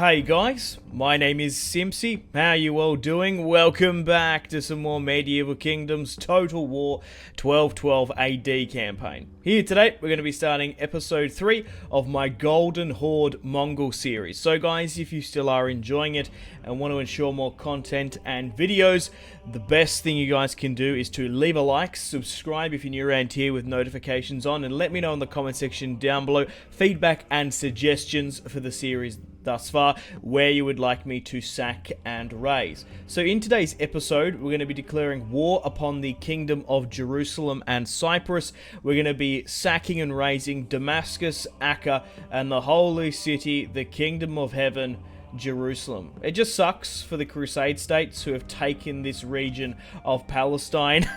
Hey guys, my name is Simpzy. How you all doing? Welcome back to some more Medieval Kingdoms Total War 1212 AD campaign. Here today, we're going to be starting episode 3 of my Golden Horde Mongol series. So guys, if you still are enjoying it and want to ensure more content and videos, the best thing you guys can do is to leave a like, subscribe if you're new around here with notifications on, and let me know in the comment section down below feedback and suggestions for the series thus far, where you would like me to sack and raise. So in today's episode, we're going to be declaring war upon the Kingdom of Jerusalem and Cyprus. We're going to be sacking and razing Damascus, Acre, and the holy city, the Kingdom of Heaven, Jerusalem. It just sucks for the Crusade states who have taken this region of Palestine.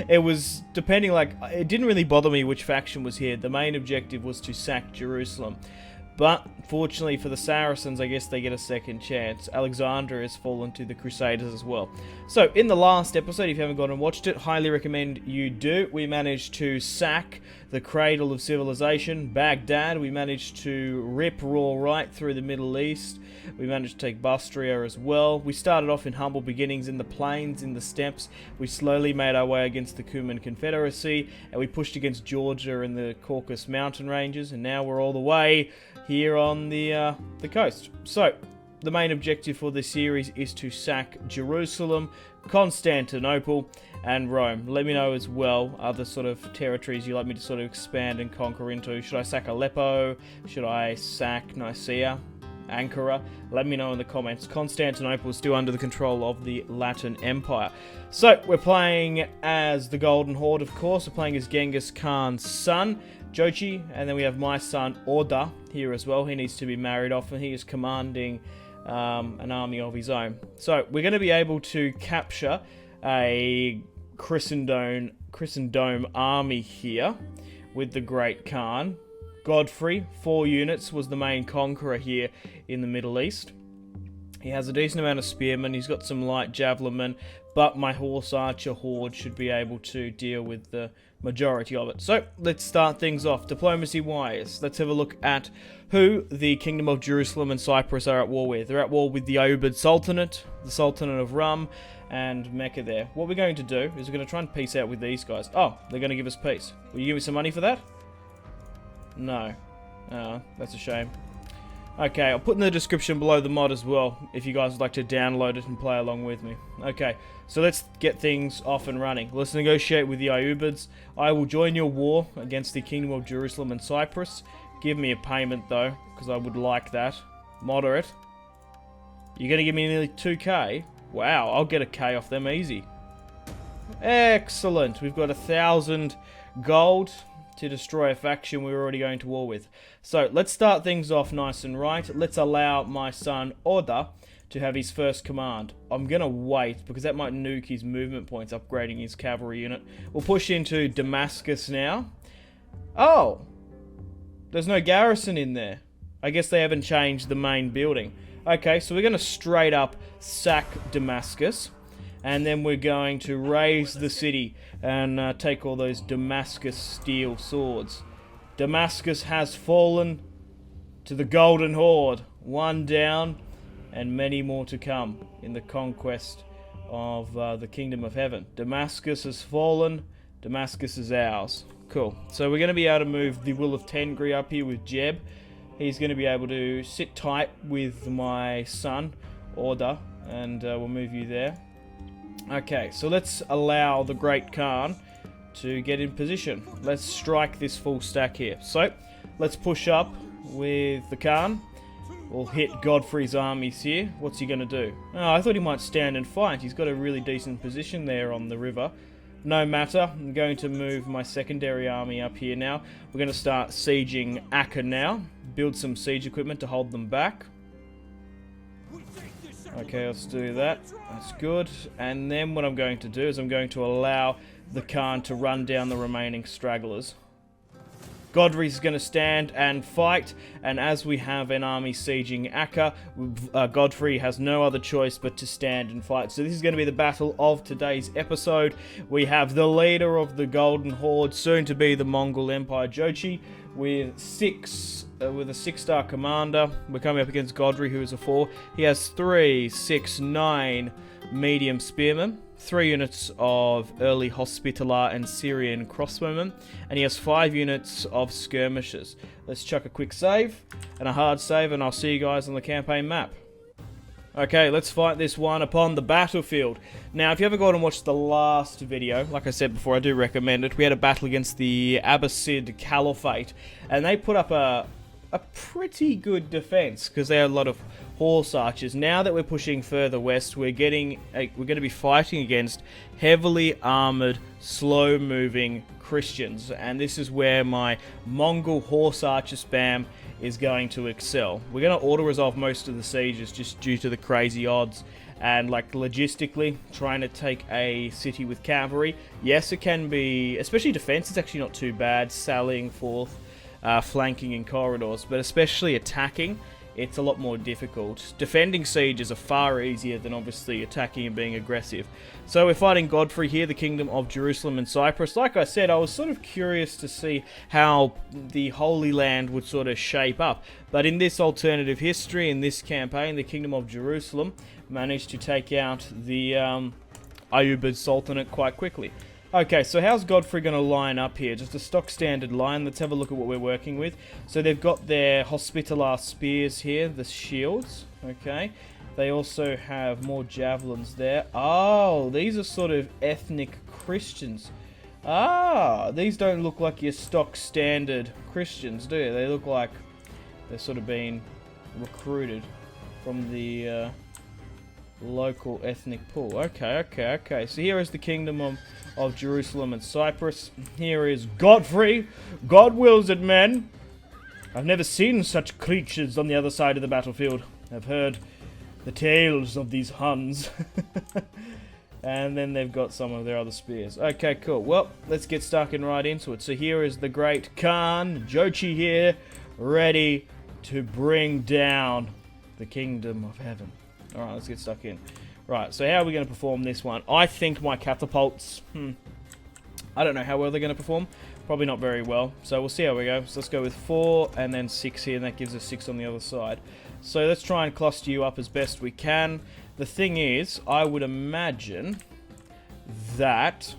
It was, depending, it didn't really bother me which faction was here. The main objective was to sack Jerusalem. But, fortunately for the Saracens, I guess they get a second chance. Alexander has fallen to the Crusaders as well. So, in the last episode, if you haven't gone and watched it, highly recommend you do. We managed to sack the cradle of civilization, Baghdad. We managed to rip raw right through the Middle East. We managed to take Bustria as well. We started off in humble beginnings in the plains, in the steppes. We slowly made our way against the Cuman Confederacy, and we pushed against Georgia and the Caucasus mountain ranges, and now we're all the way here on the coast. So, the main objective for this series is to sack Jerusalem, Constantinople, and Rome. Let me know as well other sort of territories you'd like me to sort of expand and conquer into. Should I sack Aleppo? Should I sack Nicaea? Ankara? Let me know in the comments. Constantinople is still under the control of the Latin Empire. So, we're playing as the Golden Horde, of course. We're playing as Genghis Khan's son, Jochi, and then we have my son, Horde, here as well. He needs to be married off, and he is commanding an army of his own. So, we're going to be able to capture a Christendome army here with the Great Khan. Godfrey, 4 units, was the main conqueror here in the Middle East. He has a decent amount of spearmen, he's got some light javelinmen, but my horse archer horde should be able to deal with the majority of it. So, let's start things off. Diplomacy-wise, let's have a look at who the Kingdom of Jerusalem and Cyprus are at war with. They're at war with the Ayyubid Sultanate, the Sultanate of Rum, and Mecca there. What we're going to do is we're going to try and peace out with these guys. Oh, they're going to give us peace. Will you give me some money for that? No. Oh, that's a shame. Okay, I'll put in the description below the mod as well, if you guys would like to download it and play along with me. Okay, so let's get things off and running. Let's negotiate with the Ayyubids. I will join your war against the Kingdom of Jerusalem and Cyprus. Give me a payment though, because I would like that. Moderate. You're going to give me nearly 2k? Wow, I'll get a k off them easy. Excellent. We've got 1,000 gold to destroy a faction we were already going to war with. So, let's start things off nice and right. Let's allow my son, Horde, to have his first command. I'm going to wait, because that might nuke his movement points, upgrading his cavalry unit. We'll push into Damascus now. Oh! There's no garrison in there. I guess they haven't changed the main building. Okay, so we're going to straight up sack Damascus. And then we're going to raise the city and take all those Damascus steel swords. Damascus has fallen to the Golden Horde. 1 down and many more to come in the conquest of the Kingdom of Heaven. Damascus has fallen. Damascus is ours. Cool. So we're going to be able to move the Will of Tengri up here with Jeb. He's going to be able to sit tight with my son, Horde, and we'll move you there. Okay, so let's allow the Great Khan to get in position. Let's strike this full stack here. So, let's push up with the Khan. We'll hit Godfrey's armies here. What's he going to do? Oh, I thought he might stand and fight. He's got a really decent position there on the river. No matter. I'm going to move my secondary army up here now. We're going to start sieging Acre now. Build some siege equipment to hold them back. Okay, let's do that. That's good. And then what I'm going to do is I'm going to allow the Khan to run down the remaining stragglers. Godfrey's going to stand and fight, and as we have an army sieging Acre, Godfrey has no other choice but to stand and fight. So this is going to be the battle of today's episode. We have the leader of the Golden Horde, soon to be the Mongol Empire, Jochi, with a 6-star commander. We're coming up against Godfrey, who is a 4. He has 3, 6, 9 medium spearmen, 3 units of early Hospitaller and Syrian crossbowmen, and he has 5 units of skirmishers. Let's chuck a quick save and a hard save, and I'll see you guys on the campaign map. Okay, let's fight this one upon the battlefield. Now, if you ever gone and watched the last video, like I said before, I do recommend it. We had a battle against the Abbasid Caliphate, and they put up a pretty good defense because they had a lot of horse archers. Now that we're pushing further west, we're going to be fighting against heavily armored, slow-moving Christians, and this is where my Mongol horse archer spam is going to excel. We're going to auto-resolve most of the sieges just due to the crazy odds, and like logistically, trying to take a city with cavalry, yes, it can be, especially defense, it's actually not too bad, sallying forth, flanking in corridors, but especially attacking, it's a lot more difficult. Defending sieges are far easier than obviously attacking and being aggressive. So we're fighting Godfrey here, the Kingdom of Jerusalem and Cyprus. Like I said, I was sort of curious to see how the Holy Land would sort of shape up. But in this alternative history, in this campaign, the Kingdom of Jerusalem managed to take out the Ayyubid Sultanate quite quickly. Okay, so how's Godfrey going to line up here? Just a stock standard line. Let's have a look at what we're working with. So they've got their Hospitaller spears here, the shields. Okay, they also have more javelins there. Oh, these are sort of ethnic Christians. Ah, these don't look like your stock standard Christians, do they? They look like they're sort of being recruited from the local ethnic pool. Okay. So here is the Kingdom of Jerusalem and Cyprus. Here is Godfrey. God wills it, men. I've never seen such creatures on the other side of the battlefield. I've heard the tales of these Huns. And then they've got some of their other spears. Okay, cool. Well, let's get stuck in right into it. So here is the great Khan, Jochi here, ready to bring down the Kingdom of Heaven. Alright, let's get stuck in. Right, so how are we going to perform this one? I think my catapults, I don't know how well they're going to perform. Probably not very well. So we'll see how we go. So let's go with 4 and then 6 here, and that gives us 6 on the other side. So let's try and cluster you up as best we can. The thing is, I would imagine that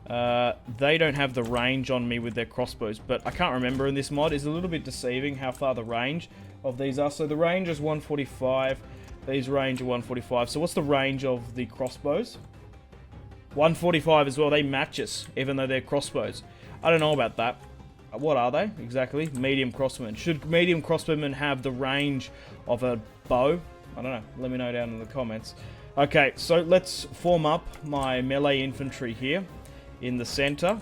they don't have the range on me with their crossbows, but I can't remember in this mod. It's a little bit deceiving how far the range of these are. So the range is 145. These range are 145. So what's the range of the crossbows? 145 as well. They match us, even though they're crossbows. I don't know about that. What are they exactly? Medium crossbowmen. Should medium crossbowmen have the range of a bow? I don't know. Let me know down in the comments. Okay, so let's form up my melee infantry here in the center.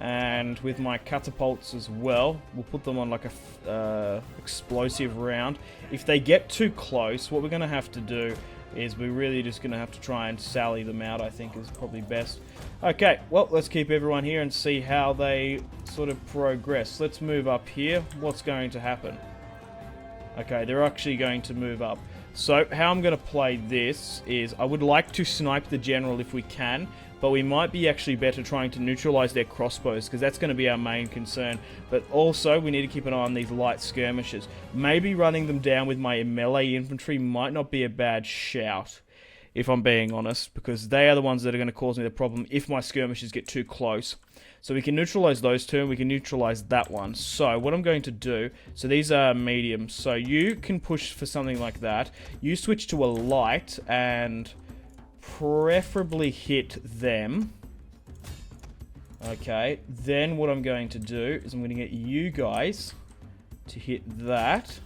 And with my catapults as well, we'll put them on like a explosive round. If they get too close, what we're going to have to do is we're really just going to have to try and sally them out, I think is probably best. Okay, well, let's keep everyone here and see how they sort of progress. Let's move up here. What's going to happen? Okay, they're actually going to move up. So how I'm going to play this is I would like to snipe the general if we can, but we might be actually better trying to neutralize their crossbows, because that's going to be our main concern. But also, we need to keep an eye on these light skirmishers. Maybe running them down with my melee infantry might not be a bad shout, if I'm being honest, because they are the ones that are going to cause me the problem if my skirmishers get too close. So we can neutralize those two, and we can neutralize that one. So what I'm going to do, so these are medium, so you can push for something like that. You switch to a light, and preferably hit them. Okay, then what I'm going to do is I'm going to get you guys to hit that.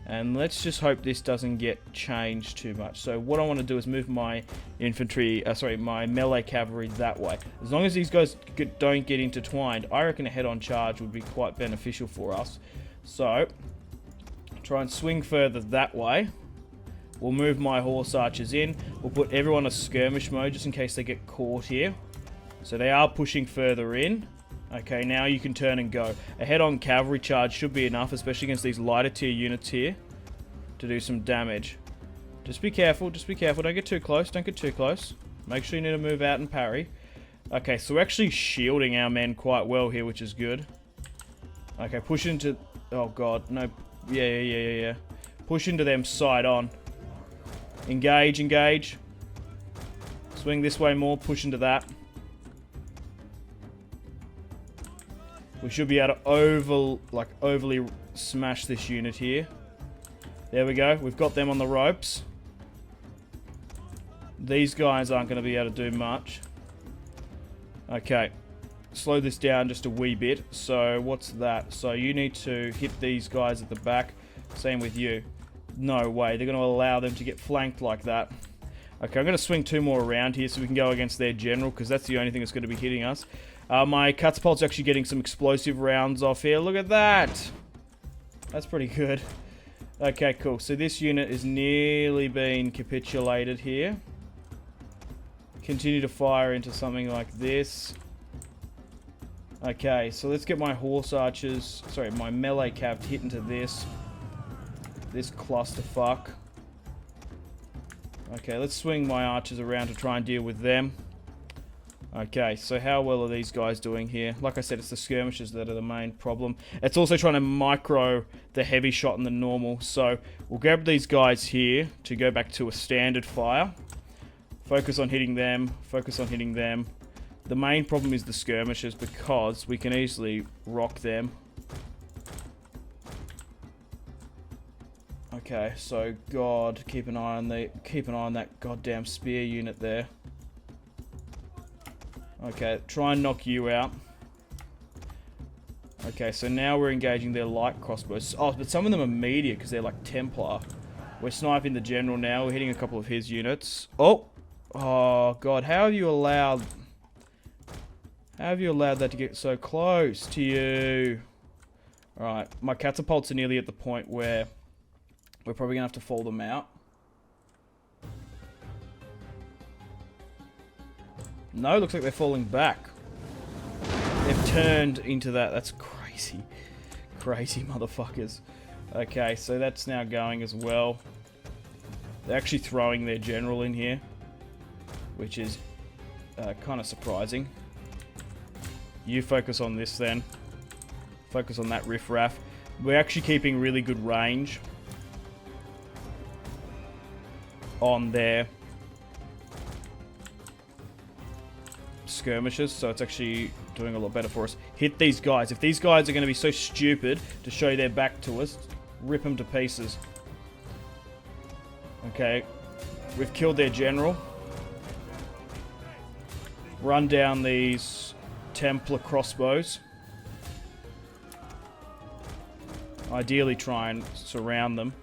And let's just hope this doesn't get changed too much. So what I want to do is move my infantry, my melee cavalry that way. As long as these guys don't get intertwined, I reckon a head-on charge would be quite beneficial for us. So, try and swing further that way. We'll move my horse archers in. We'll put everyone in skirmish mode just in case they get caught here. So they are pushing further in. Okay, now you can turn and go. A head-on cavalry charge should be enough, especially against these lighter tier units here, to do some damage. Just be careful, just be careful. Don't get too close, don't get too close. Make sure you need to move out and parry. Okay, so we're actually shielding our men quite well here, which is good. Okay, push into... Oh, God, no. Yeah. Push into them side on. Engage, engage. Swing this way more, push into that. We should be able to overly smash this unit here. There we go. We've got them on the ropes. These guys aren't going to be able to do much. Okay. Slow this down just a wee bit. So, what's that? So, you need to hit these guys at the back. Same with you. No way. They're going to allow them to get flanked like that. Okay, I'm going to swing 2 more around here so we can go against their general, because that's the only thing that's going to be hitting us. My catapult's actually getting some explosive rounds off here. Look at that! That's pretty good. Okay, cool. So this unit is nearly being capitulated here. Continue to fire into something like this. Okay, so let's get my horse archers... Sorry, my melee cav hit into this. This clusterfuck. Okay, let's swing my archers around to try and deal with them. Okay, so how well are these guys doing here? Like I said, it's the skirmishers that are the main problem. It's also trying to micro the heavy shot and the normal. So we'll grab these guys here to go back to a standard fire. Focus on hitting them. Focus on hitting them. The main problem is the skirmishers, because we can easily rock them. Okay, so God, keep an eye on that goddamn spear unit there. Okay, try and knock you out. Okay, so now we're engaging their light crossbows. Oh, but some of them are immediate because they're like Templar. We're sniping the general now. We're hitting a couple of his units. Oh! Oh, God. How have you allowed that to get so close to you? Alright, my catapults are nearly at the point where we're probably going to have to fall them out. No, looks like they're falling back. They've turned into that. That's crazy. Crazy motherfuckers. Okay, so that's now going as well. They're actually throwing their general in here, which is kind of surprising. You focus on this then. Focus on that riffraff. We're actually keeping really good range on their skirmishers, so it's actually doing a lot better for us. Hit these guys. If these guys are going to be so stupid to show their back to us, rip them to pieces. Okay, we've killed their general. Run down these Templar crossbows. Ideally try and surround them.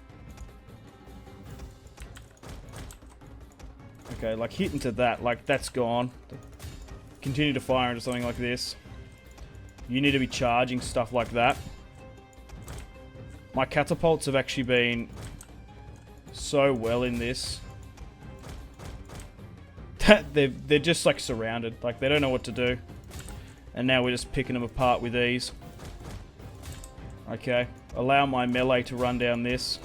Okay, like hit into that, like that's gone. Continue to fire into something like this. You need to be charging stuff like that. My catapults have actually been so well in this. They're just like surrounded. Like they don't know what to do. And now we're just picking them apart with ease. Okay. Allow my melee to run down this.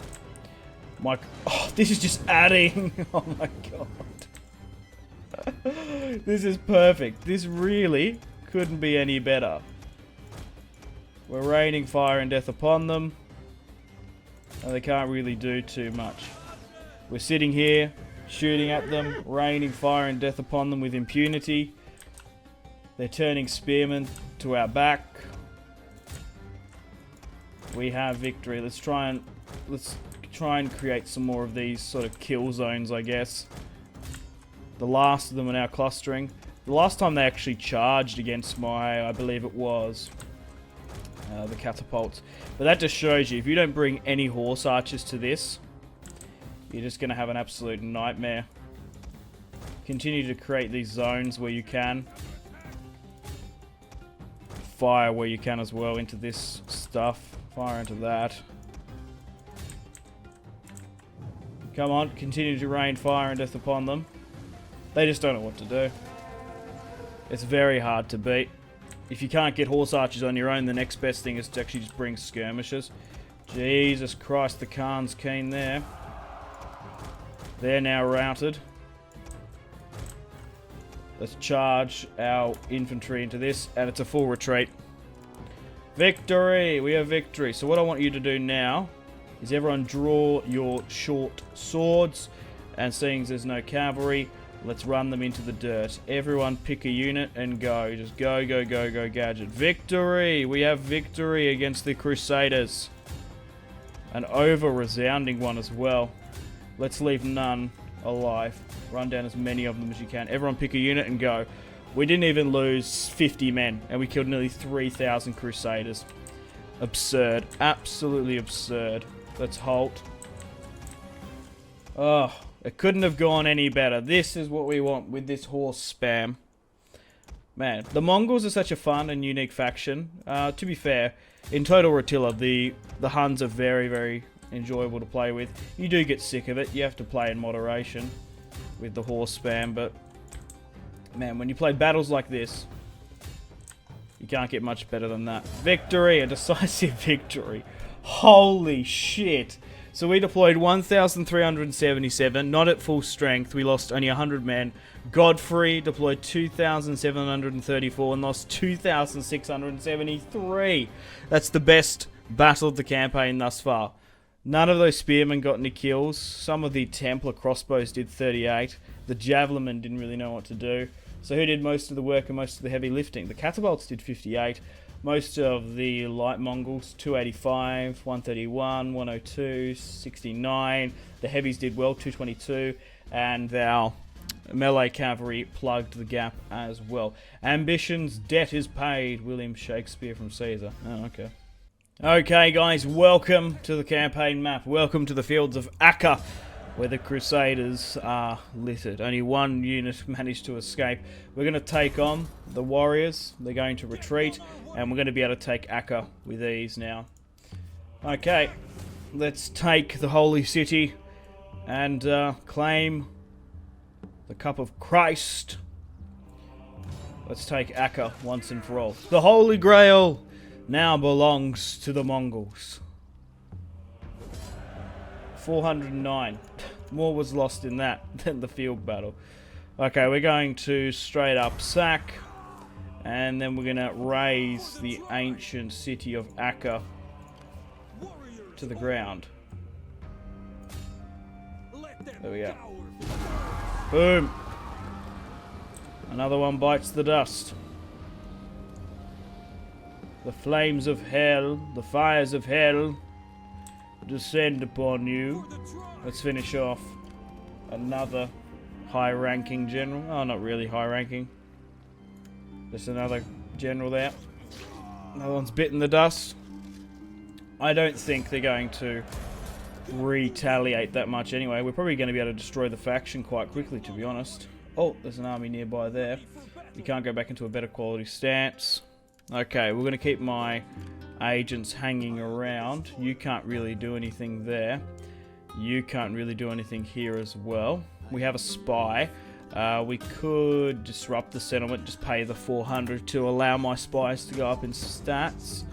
Oh, this is just adding. Oh my god. This is perfect. This really couldn't be any better. We're raining fire and death upon them. And they can't really do too much. We're sitting here, shooting at them, raining fire and death upon them with impunity. They're turning spearmen to our back. We have victory. Let's try and create some more of these sort of kill zones, I guess. The last of them are now clustering. The last time they actually charged against I believe it was the catapults. But that just shows you, if you don't bring any horse archers to this, you're just going to have an absolute nightmare. Continue to create these zones where you can. Fire where you can as well into this stuff. Fire into that. Come on, continue to rain fire and death upon them. They just don't know what to do. It's very hard to beat. if you can't get horse archers on your own, the next best thing is to actually just bring skirmishers. Jesus Christ, the Khan's keen there. They're now routed. Let's charge our infantry into this, and it's a full retreat. Victory! We have victory. So what I want you to do now is everyone draw your short swords, and seeing as there's no cavalry, let's run them into the dirt. Everyone pick a unit and go. Just go, go, go, go, gadget. Victory! We have victory against the Crusaders. An over-resounding one as well. Let's leave none alive. Run down as many of them as you can. Everyone pick a unit and go. We didn't even lose 50 men, and we killed nearly 3,000 Crusaders. Absurd. Absolutely absurd. Let's halt. Oh, it couldn't have gone any better. This is what we want with this horse spam. Man, the Mongols are such a fun and unique faction. To be fair, in Total Rotilla, the Huns are very, very enjoyable to play with. You do get sick of it. You have to play in moderation with the horse spam, but man, when you play battles like this, you can't get much better than that. Victory! A decisive victory. Holy shit! So we deployed 1,377, not at full strength. We lost only 100 men. Godfrey deployed 2,734 and lost 2,673. That's the best battle of the campaign thus far. None of those spearmen got any kills. Some of the Templar crossbows did 38. The javelinmen didn't really know what to do. So who did most of the work and most of the heavy lifting? The catapults did 58. Most of the light Mongols, 285, 131, 102, 69. The heavies did well, 222. And our melee cavalry plugged the gap as well. Ambition's debt is paid. William Shakespeare from Caesar. Oh, okay. Okay, guys, welcome to the campaign map. Welcome to the fields of Acre, where the Crusaders are littered. Only one unit managed to escape. We're going to take on the warriors. They're going to retreat, and we're going to be able to take Acre with ease now. Okay, let's take the holy city and claim the cup of Christ. Let's take Acre once and for all. The Holy Grail now belongs to the Mongols. 409. More was lost in that than the field battle. Okay, we're going to straight up sack, and then we're going to raise the ancient city of Acre to the ground. There we go. Boom. Another one bites the dust. The flames of hell, the fires of hell descend upon you. Let's finish off another high-ranking general. Oh, not really high-ranking. Just another general there. Another one's bitten the dust. I don't think they're going to retaliate that much anyway. We're probably going to be able to destroy the faction quite quickly, to be honest. Oh, there's an army nearby there. You can't go back into a better quality stance. Okay, we're going to keep my agents hanging around. You can't really do anything there. You can't really do anything here as well. We have a spy. We could disrupt the settlement, just pay the 400 to allow my spies to go up in stats.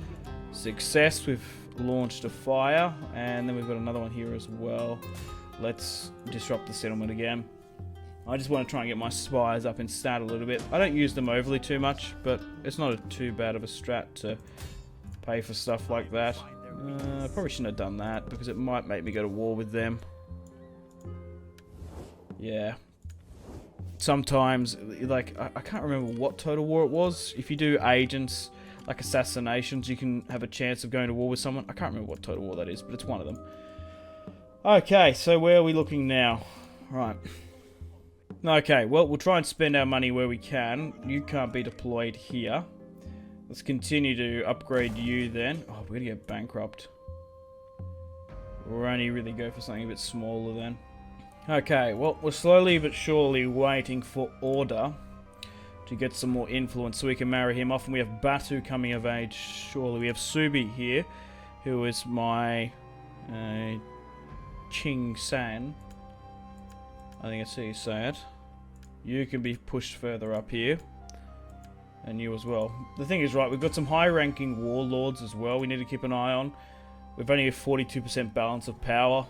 Success, we've launched a fire, and then we've got another one here as well. Let's disrupt the settlement again. I just want to try and get my spies up in stat a little bit. I don't use them overly too much, but it's not too bad of a strat to pay for stuff like that. I probably shouldn't have done that, because it might make me go to war with them. Yeah. Sometimes, like, I can't remember what Total War it was. If you do agents, like assassinations, you can have a chance of going to war with someone. I can't remember what Total War that is, but it's one of them. Okay, so where are we looking now? Right. Okay, well, we'll try and spend our money where we can. You can't be deployed here. Let's continue to upgrade you then. Oh, we're gonna get bankrupt. We'll only really go for something a bit smaller then. Okay, well, we're slowly but surely waiting for Order to get some more influence so we can marry him off. And we have Batu coming of age, surely. We have Subi here, who is my Ching San. I think that's how you say it. You can be pushed further up here. And you as well. The thing is, right, we've got some high-ranking warlords as well we need to keep an eye on. We've only a 42% balance of power.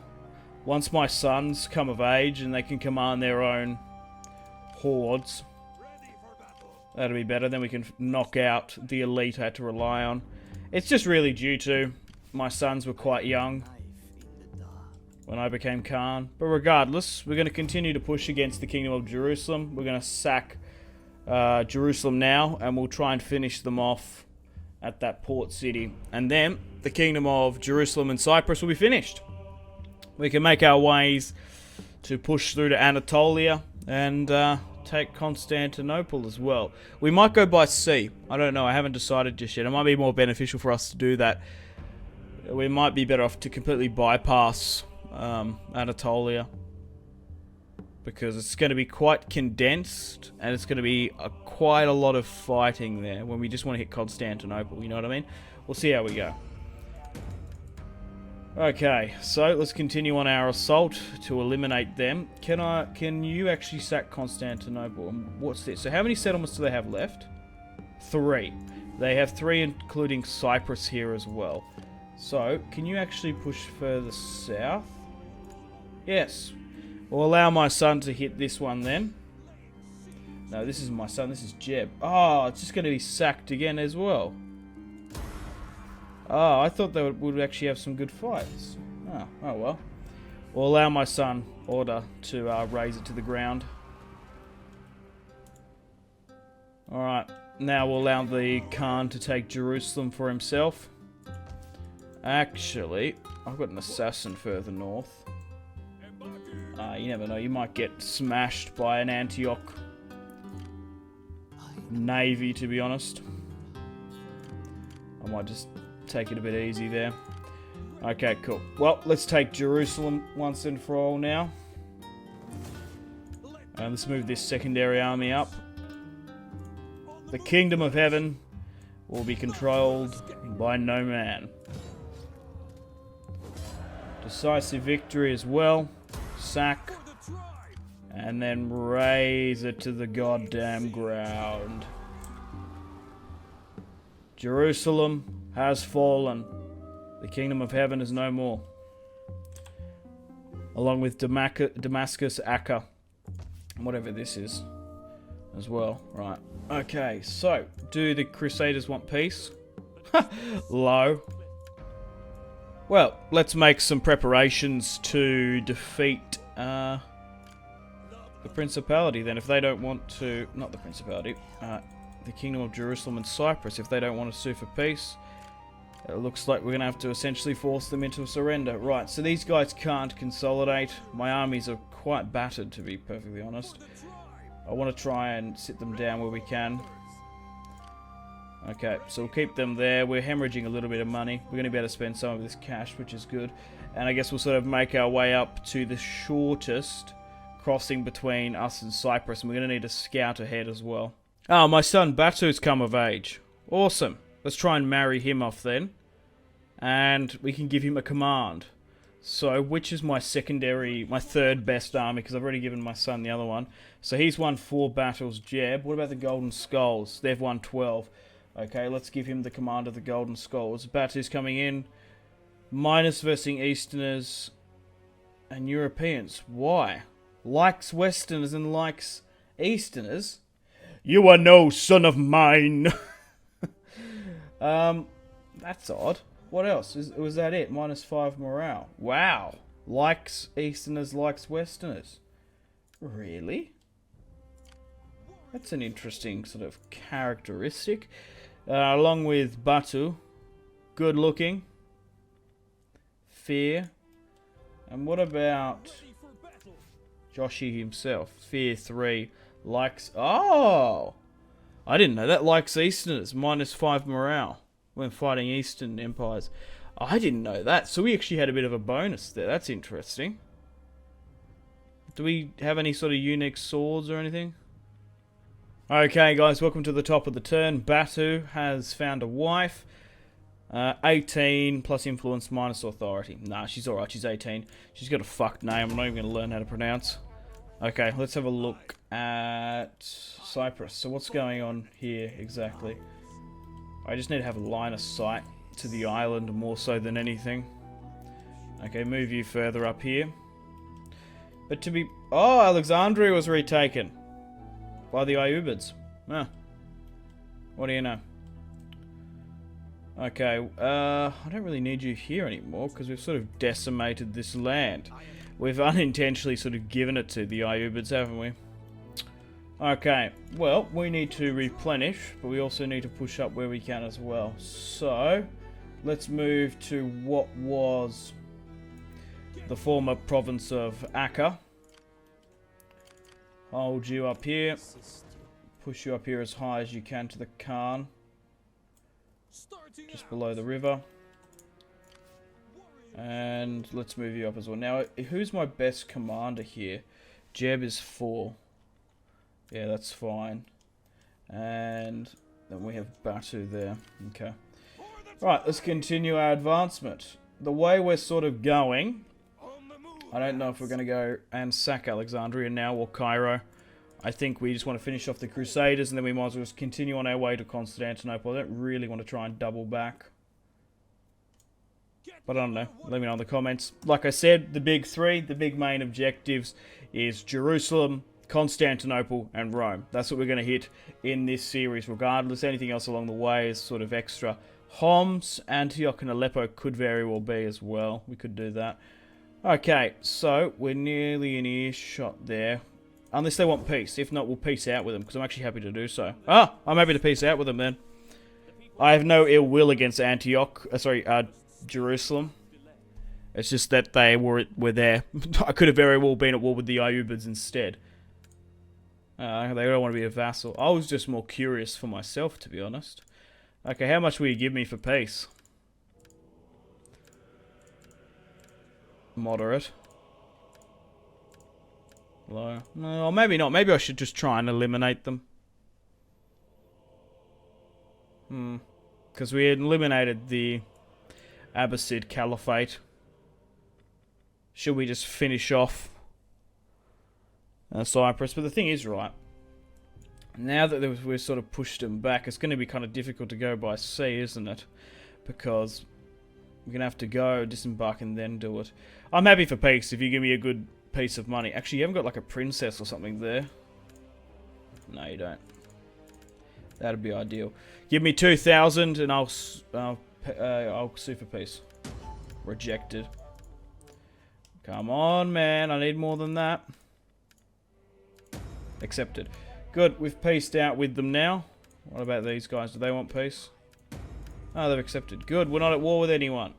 Once my sons come of age and they can command their own hordes, that'll be better. Then we can knock out the elite I had to rely on. It's just really due to my sons were quite young when I became Khan. But regardless, we're going to continue to push against the Kingdom of Jerusalem. We're going to sack Jerusalem now, and we'll try and finish them off at that port city. And then the Kingdom of Jerusalem and Cyprus will be finished. We can make our ways to push through to Anatolia and take Constantinople as well. We might go by sea. I don't know. I haven't decided just yet. It might be more beneficial for us to do that. We might be better off to completely bypass Anatolia, because it's going to be quite condensed and it's going to be quite a lot of fighting there when we just want to hit Constantinople, you know what I mean? We'll see how we go. Okay, so let's continue on our assault to eliminate them. Can you actually sack Constantinople? What's this? So how many settlements do they have left? 3. They have 3, including Cyprus here as well. So, can you actually push further south? Yes. We'll allow my son to hit this one then. No, this is my son. This is Jeb. Oh, it's just going to be sacked again as well. Oh, I thought they would actually have some good fights. Oh well. We'll allow my son, Order, to raise it to the ground. Alright. Now we'll allow the Khan to take Jerusalem for himself. Actually, I've got an assassin further north. You never know, you might get smashed by an Antioch navy, to be honest. I might just take it a bit easy there. Okay, cool. Well, let's take Jerusalem once and for all now. Let's move this secondary army up. The Kingdom of Heaven will be controlled by no man. Decisive victory as well. Sack. And then raise it to the goddamn ground. Jerusalem has fallen. The Kingdom of Heaven is no more. Along with Damascus, Acre, whatever this is, as well. Right. Okay, so, do the Crusaders want peace? Low. Well, let's make some preparations to defeat the Principality then, if they don't want to... Not the Principality. The Kingdom of Jerusalem and Cyprus, if they don't want to sue for peace. It looks like we're going to have to essentially force them into a surrender. Right, so these guys can't consolidate. My armies are quite battered, to be perfectly honest. I want to try and sit them down where we can. Okay, so we'll keep them there. We're hemorrhaging a little bit of money. We're going to be able to spend some of this cash, which is good. And I guess we'll sort of make our way up to the shortest crossing between us and Cyprus. And we're going to need a scout ahead as well. Oh, my son Batu's come of age. Awesome. Let's try and marry him off then. And we can give him a command. So, which is my third best army, because I've already given my son the other one. So he's won 4 battles, Jeb. What about the Golden Skulls? They've won 12. Okay, let's give him the command of the Golden Skulls. Batu's coming in. Minus versus Easterners and Europeans. Why? Likes Westerners and likes Easterners? You are no son of mine. That's odd. What else? Was that it? Minus 5 morale. Wow. Likes Easterners, likes Westerners. Really? That's an interesting sort of characteristic. Along with Batu. Good looking. Fear. And what about Joshi himself? Fear 3. Likes... Oh! I didn't know that. Likes Easterners. Minus 5 morale when fighting Eastern empires. I didn't know that. So we actually had a bit of a bonus there. That's interesting. Do we have any sort of unique swords or anything? Okay, guys. Welcome to the top of the turn. Batu has found a wife. 18 plus influence minus authority. Nah, she's alright. She's 18. She's got a fucked name. I'm not even going to learn how to pronounce. Okay, let's have a look at Cyprus. So what's going on here exactly? I just need to have a line of sight to the island more so than anything. Okay, move you further up here. But to be... Oh, Alexandria was retaken by the Ayyubids. Huh. What do you know? Okay, I don't really need you here anymore because we've sort of decimated this land. We've unintentionally sort of given it to the Ayyubids, haven't we? Okay, well, we need to replenish, but we also need to push up where we can as well. So, let's move to what was the former province of Acre. Hold you up here. Push you up here as high as you can to the Khan. Just below the river. And let's move you up as well. Now, who's my best commander here? Jeb is 4. Yeah, that's fine. And then we have Batu there. Okay. Right, let's continue our advancement. The way we're sort of going, I don't know if we're going to go and sack Alexandria now or Cairo. I think we just want to finish off the Crusaders and then we might as well just continue on our way to Constantinople. I don't really want to try and double back. But I don't know. Let me know in the comments. Like I said, the big 3, the big main objectives is Jerusalem, Constantinople, and Rome. That's what we're going to hit in this series regardless. Anything else along the way is sort of extra. Homs, Antioch, and Aleppo could very well be as well. We could do that. Okay, so we're nearly in earshot there. Unless they want peace. If not, we'll peace out with them, because I'm actually happy to do so. Ah, I'm happy to peace out with them then. I have no ill will against Antioch. Jerusalem. It's just that they were there. I could have very well been at war with the Ayyubids instead. They don't want to be a vassal. I was just more curious for myself, to be honest. Okay, how much will you give me for peace? Moderate. Low. No, maybe not. Maybe I should just try and eliminate them. Because we had eliminated the Abbasid Caliphate. Should we just finish off Cyprus? But the thing is, right, now that we've sort of pushed them back, it's going to be kind of difficult to go by sea, isn't it? Because we're going to have to go, disembark, and then do it. I'm happy for peace if you give me a good piece of money. Actually, you haven't got like a princess or something there. No, you don't. That'd be ideal. Give me 2,000 and I'll sue for peace. Rejected. Come on, man. I need more than that. Accepted. Good. We've peaced out with them now. What about these guys? Do they want peace? Oh, they've accepted. Good. We're not at war with anyone.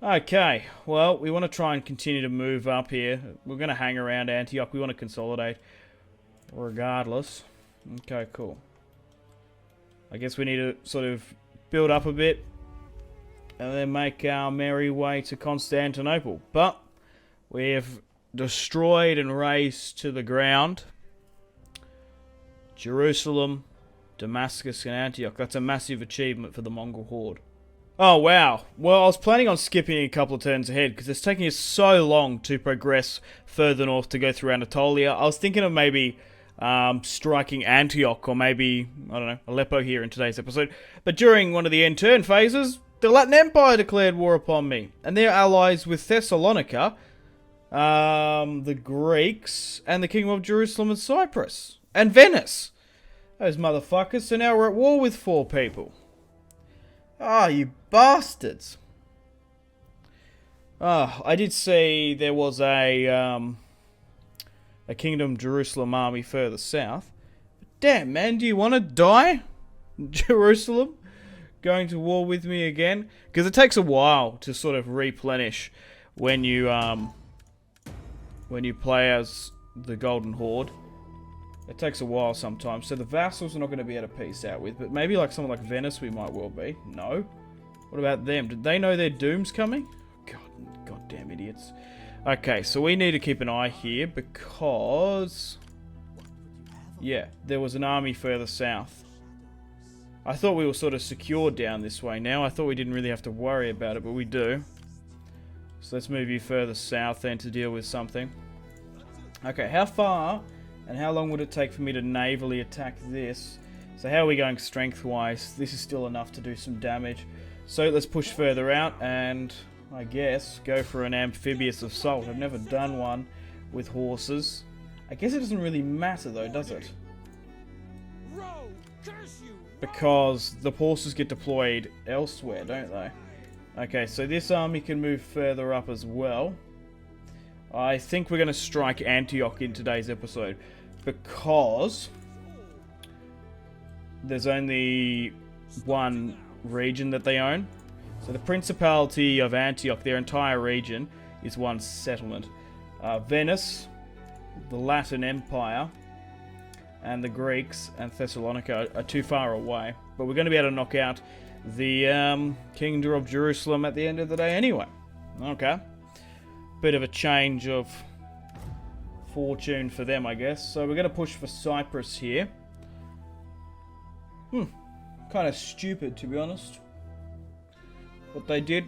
Okay. Well, we want to try and continue to move up here. We're going to hang around Antioch. We want to consolidate regardless. Okay, cool. I guess we need to sort of build up a bit and then make our merry way to Constantinople. But we have destroyed and razed to the ground Jerusalem, Damascus, and Antioch. That's a massive achievement for the Mongol Horde. Oh, wow. Well, I was planning on skipping a couple of turns ahead because it's taking us so long to progress further north to go through Anatolia. I was thinking of maybe striking Antioch or maybe, I don't know, Aleppo here in today's episode. But during one of the end turn phases, the Latin Empire declared war upon me. And they're allies with Thessalonica, the Greeks, and the Kingdom of Jerusalem and Cyprus. And Venice. Those motherfuckers. So now we're at war with 4 people. Ah, you bastards. I did see there was a Kingdom Jerusalem army further south. Damn, man, do you want to die? Jerusalem? Going to war with me again? Because it takes a while to sort of replenish when you play as the Golden Horde. It takes a while sometimes, so the vassals are not going to be able to peace out with, but maybe like someone like Venice we might well be. No? What about them? Did they know their doom's coming? Goddamn idiots. Okay, so we need to keep an eye here because... yeah, there was an army further south. I thought we were sort of secured down this way now. I thought we didn't really have to worry about it, but we do. So let's move you further south then to deal with something. Okay, how far and how long would it take for me to navally attack this? So how are we going strength-wise? This is still enough to do some damage. So let's push further out and, I guess, go for an amphibious assault. I've never done one with horses. I guess it doesn't really matter though, does it? Because the horses get deployed elsewhere, don't they? Okay, so this army can move further up as well. I think we're going to strike Antioch in today's episode because there's only one region that they own. So the Principality of Antioch, their entire region, is one settlement. Venice, the Latin Empire, and the Greeks and Thessalonica are too far away. But we're going to be able to knock out the Kingdom of Jerusalem at the end of the day anyway. Okay. Bit of a change of fortune for them, I guess. So we're going to push for Cyprus here. Kind of stupid, to be honest, what they did.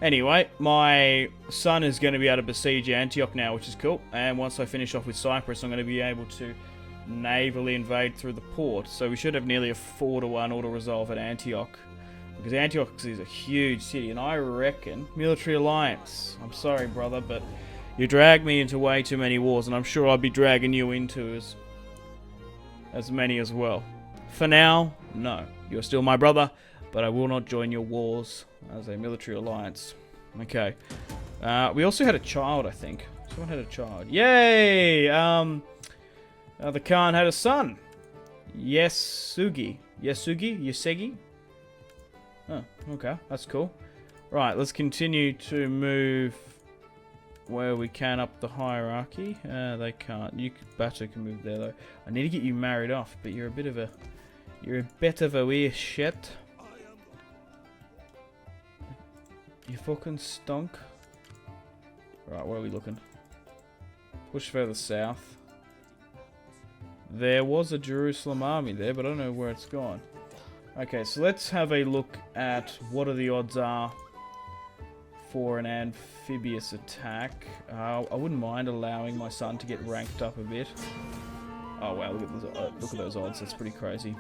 Anyway, my son is going to be able to besiege Antioch now, which is cool. And once I finish off with Cyprus, I'm going to be able to navally invade through the port. So we should have nearly a 4-1 auto-resolve at Antioch. Because Antioch is a huge city, and I reckon military alliance. I'm sorry, brother, but you dragged me into way too many wars, and I'm sure I'll be dragging you into as many as well. For now, no. You're still my brother, but I will not join your wars as a military alliance. Okay. We also had a child, I think. Someone had a child. Yay! The Khan had a son. Yasugi. Yasegi? Oh, okay. That's cool. Right, let's continue to move where we can up the hierarchy. They can't. Batu can move there, though. I need to get you married off, but you're a bit of a... You're a bit of a weird shit. You fucking stunk. Right, where are we looking? Push further south. There was a Jerusalem army there, but I don't know where it's gone. Okay, so let's have a look at what are the odds are for an amphibious attack. I wouldn't mind allowing my son to get ranked up a bit. Oh wow, look at those odds. That's pretty crazy.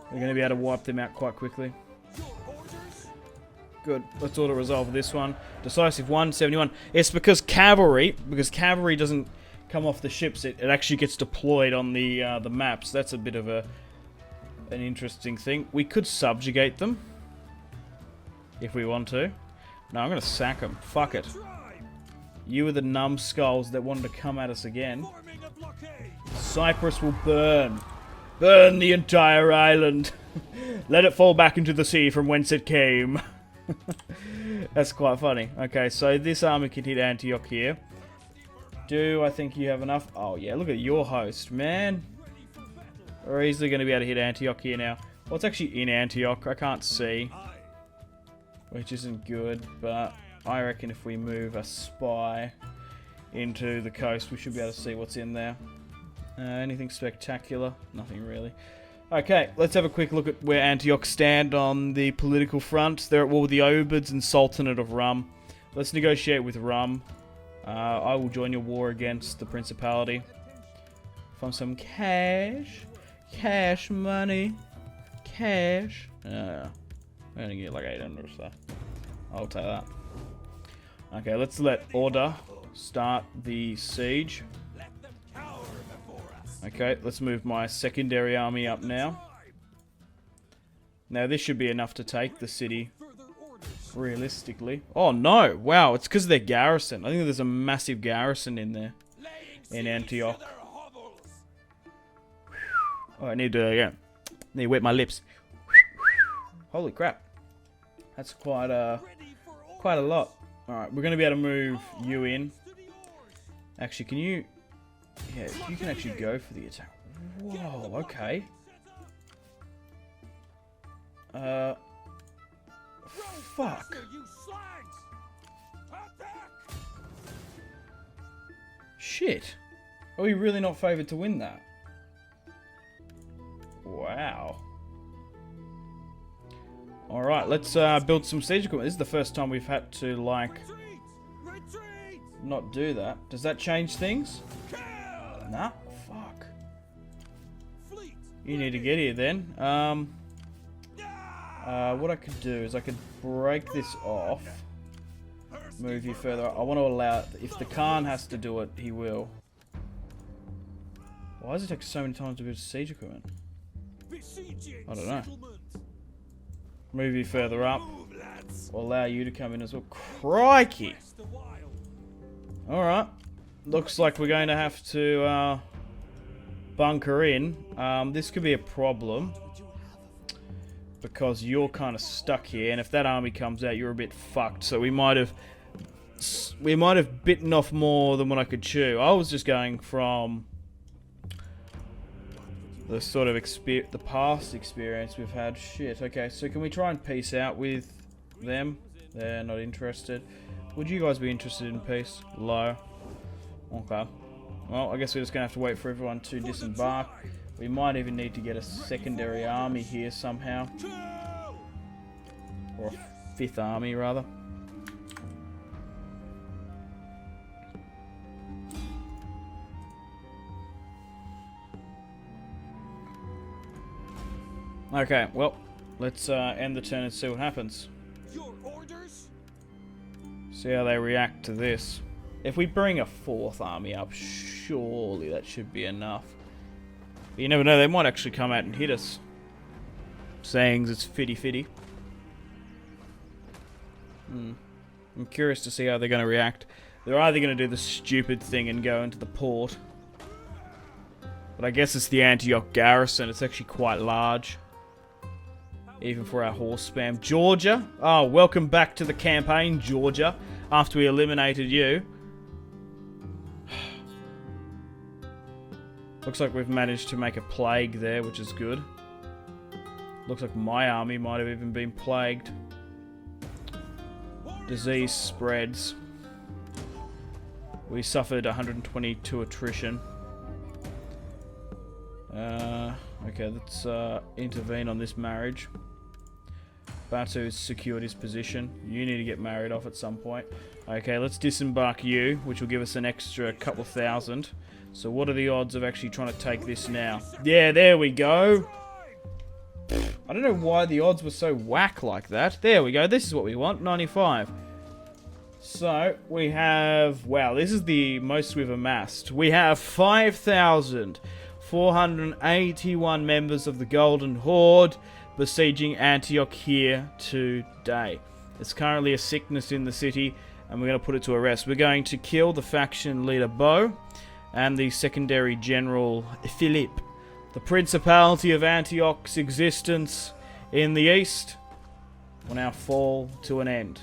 We're going to be able to wipe them out quite quickly. Good. Let's auto-resolve this one. Decisive 171. It's because cavalry doesn't come off the ships. It actually gets deployed on the maps. That's a bit of an interesting thing. We could subjugate them if we want to. No, I'm going to sack them. Fuck it. You were the numbskulls that wanted to come at us again. Cyprus will burn. Burn the entire island. Let it fall back into the sea from whence it came. That's quite funny. Okay, so this army can hit Antioch here. Do I think you have enough? Oh yeah, look at your host, man. We're easily going to be able to hit Antioch here now. What's actually in Antioch? I can't see. Which isn't good, but I reckon if we move a spy into the coast, we should be able to see what's in there. Anything spectacular? Nothing really. Okay, let's have a quick look at where Antioch stand on the political front. They're at war with the Obids and Sultanate of Rum. Let's negotiate with Rum. I will join your war against the Principality. From some cash. Cash money. Cash. I'm gonna get like 800 or so. I'll take that. Okay, let's let Order start the siege. Okay, let's move my secondary army up now. Now this should be enough to take the city, realistically. Oh no, wow, it's because of their garrison. I think there's a massive garrison in there, in Antioch. Oh, I need to wet my lips. Holy crap. That's quite a lot. Alright, we're going to be able to move you in. Actually, can you... Yeah, you can actually go for the attack. Whoa, okay. Fuck. Shit. Are we really not favoured to win that? Wow. Alright, let's build some siege equipment. This is the first time we've had to, like... not do that. Does that change things? Nah, fuck. You need to get here then. What I could do is I could break this off. Move you further. I want to allow... If the Khan has to do it, he will. Why does it take so many times to build siege equipment? I don't know. Move you further up. We'll allow you to come in as well. Crikey! Alright. Looks like we're going to have to bunker in. This could be a problem. Because you're kind of stuck here. And if that army comes out, you're a bit fucked. So we might have bitten off more than what I could chew. I was just going from the sort of the past experience we've had. Shit, okay, so can we try and peace out with them? They're not interested. Would you guys be interested in peace? Low. Okay. Well, I guess we're just going to have to wait for everyone to disembark. We might even need to get a secondary army here somehow. Or a fifth army, rather. Okay, well, let's end the turn and see what happens. Your orders? See how they react to this. If we bring a fourth army up, surely that should be enough. But you never know, they might actually come out and hit us. Saying it's fitty-fitty. I'm curious to see how they're going to react. They're either going to do the stupid thing and go into the port. But I guess it's the Antioch garrison. It's actually quite large. Even for our horse spam. Georgia. Oh, welcome back to the campaign, Georgia. After we eliminated you. Looks like we've managed to make a plague there, which is good. Looks like my army might have even been plagued. Disease spreads. We suffered 122 attrition. Okay, let's intervene on this marriage. Batu's secured his position. You need to get married off at some point. Okay, let's disembark you, which will give us an extra couple thousand. So what are the odds of actually trying to take this now? Yeah, there we go. I don't know why the odds were so whack like that. There we go. This is what we want. 95. So, we have... Wow, this is the most we've amassed. We have 5,481 members of the Golden Horde besieging Antioch here today. There's currently a sickness in the city, and we're going to put it to arrest. We're going to kill the faction leader Bo and the secondary general Philippe. The Principality of Antioch's existence in the east will now fall to an end.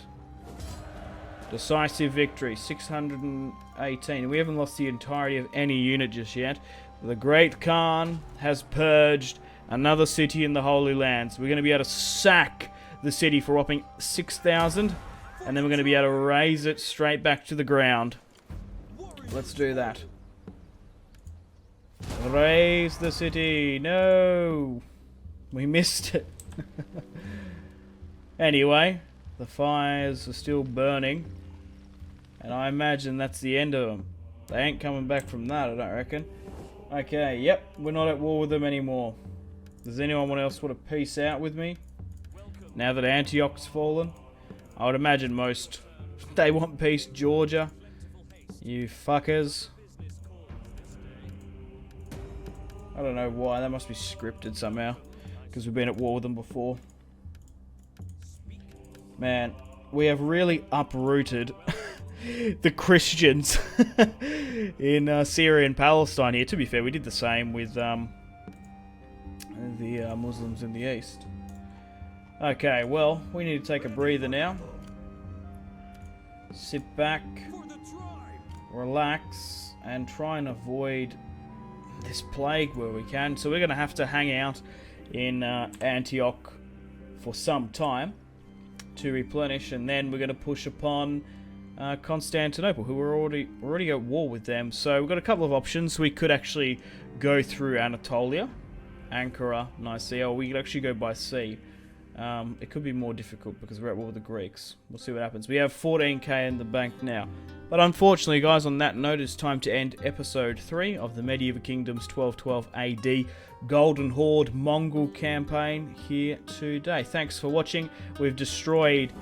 Decisive victory, 618. We haven't lost the entirety of any unit just yet. The Great Khan has purged another city in the Holy Lands. We're going to be able to sack the city for whopping 6,000. And then we're going to be able to raise it straight back to the ground. Let's do that. Raise the city. No. We missed it. Anyway, the fires are still burning. And I imagine that's the end of them. They ain't coming back from that, I don't reckon. Okay, yep, we're not at war with them anymore. Does anyone else want to peace out with me? Now that Antioch's fallen? I would imagine most. They want peace, Georgia. You fuckers. I don't know why, that must be scripted somehow. Because we've been at war with them before. Man, we have really uprooted the Christians in Syria and Palestine here. To be fair, we did the same with the Muslims in the east. Okay, well, we need to take a breather now. Sit back, relax, and try and avoid this plague where we can. So we're going to have to hang out in Antioch for some time to replenish, and then we're going to push upon Constantinople, who we're already at war with them. So we've got a couple of options. We could actually go through Anatolia, Ankara, Nicaea, or we could actually go by sea. It could be more difficult because we're at war with the Greeks. We'll see what happens. We have 14k in the bank now. But unfortunately, guys, on that note, it's time to end episode 3 of the Medieval Kingdoms 1212 AD Golden Horde Mongol campaign here today. Thanks for watching. We've destroyed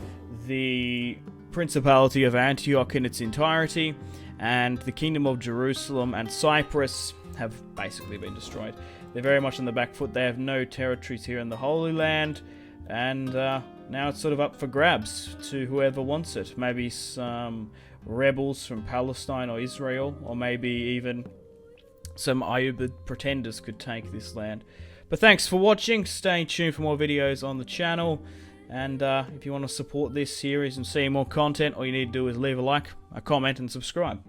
the Principality of Antioch in its entirety, and the Kingdom of Jerusalem and Cyprus have basically been destroyed. They're very much on the back foot. They have no territories here in the Holy Land, and now it's sort of up for grabs to whoever wants it. Maybe some rebels from Palestine or Israel, or maybe even some Ayyubid pretenders could take this land. But thanks for watching. Stay tuned for more videos on the channel. And if you want to support this series and see more content, all you need to do is leave a like, a comment, and subscribe.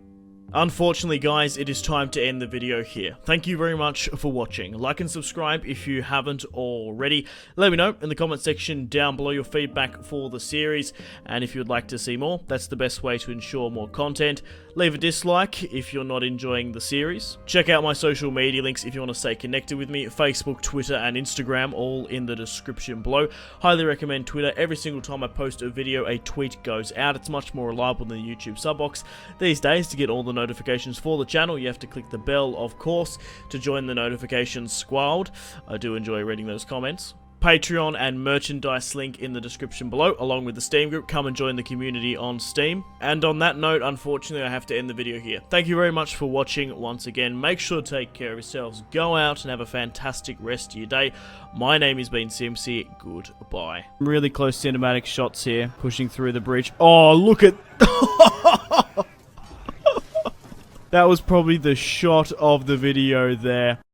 Unfortunately, guys, it is time to end the video here. Thank you very much for watching. Like and subscribe if you haven't already. Let me know in the comment section down below your feedback for the series, and if you'd like to see more, that's the best way to ensure more content. Leave a dislike if you're not enjoying the series. Check out my social media links if you want to stay connected with me. Facebook, Twitter, and Instagram, all in the description below. Highly recommend Twitter. Every single time I post a video, a tweet goes out. It's much more reliable than the YouTube sub box. These days, to get all the notifications for the channel, you have to click the bell, of course, to join the notifications squad. I do enjoy reading those comments. Patreon and merchandise link in the description below, along with the Steam group. Come and join the community on Steam. And on that note, unfortunately, I have to end the video here. Thank you very much for watching once again. Make sure to take care of yourselves. Go out and have a fantastic rest of your day. My name has been Simpzy. Goodbye. Really close cinematic shots here, pushing through the bridge. Oh, look at... That was probably the shot of the video there.